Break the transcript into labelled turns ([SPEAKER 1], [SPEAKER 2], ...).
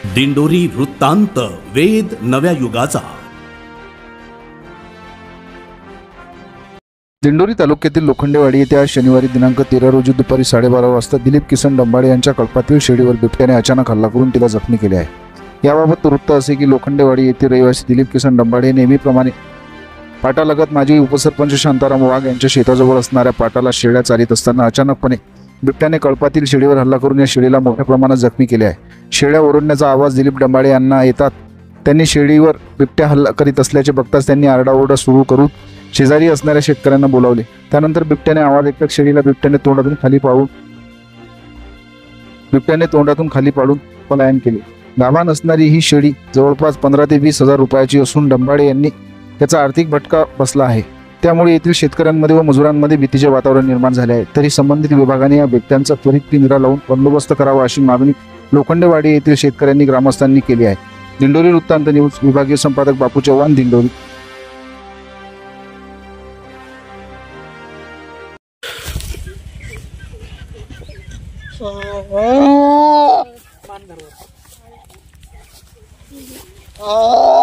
[SPEAKER 1] दिंडोरी वृत्तांत, वेद नव्या युगाचा।
[SPEAKER 2] दिंडोरी तालुक्यातील लोखंडेवाडी येथे आज शनिवारी दिनांक 13 रोजी दुपारी 12:30 वाजता दिलीप किसन डंबाळे यांच्या कळपातील शेळीवर बिबट्याने अचानक हल्ला करून तिला जखमी केले आहे। याबाबत वृत्त असे की लोखंडेवाडी येथे रहिवासी दिलीप किसन डंबाळे नेहमीप्रमाणे पाटालगत माजी उपसरपंच शांताराम वाघ यांच्या शेताजवळ असणाऱ्या पाटाला शेळ्या चारित असताना अचानकपणे बिबट्याने कळपातील शेळीवर हल्ला करून या शेळीला मोठ्या प्रमाणात जखमी केले आहे। शेळ्या ओरडण्याचा आवाज दिलीप डंबाळे यांना येतात त्यांनी शेळीवर बिबट्या हल्ला करीत असल्याचे बघताच त्यांनी आरडाओरडा सुरू करून शेजारी असणाऱ्या शेतकऱ्यांना बोलावले। त्यानंतर बिबट्याने आवाज ऐकताच शेळीला बिबट्याने तोंडातून खाली पाडून पलायन केले। गाभाण असणारी ही शेळी जवळपास 15 ते 20 हजार रुपयाची असून डंबाळे यांनी त्याचा आर्थिक भटका बसला आहे। त्यामुळे येथील शेतकऱ्यांमध्ये व मजुरांमध्ये भीतीचे वातावरण निर्माण झाले आहे। तरी संबंधित विभागाने या बिबट्यांचा त्वरित पिंजरा लावून बंदोबस्त करावा अशी मागणी लोखंडेवाडी येथील शेतकऱ्यांनी ग्रामस्थांनी केली आहे। दिंडोरी वृत्तांत न्यूज विभागीय संपादक बापू चव्हाण, दिंडोरी।
[SPEAKER 3] Oh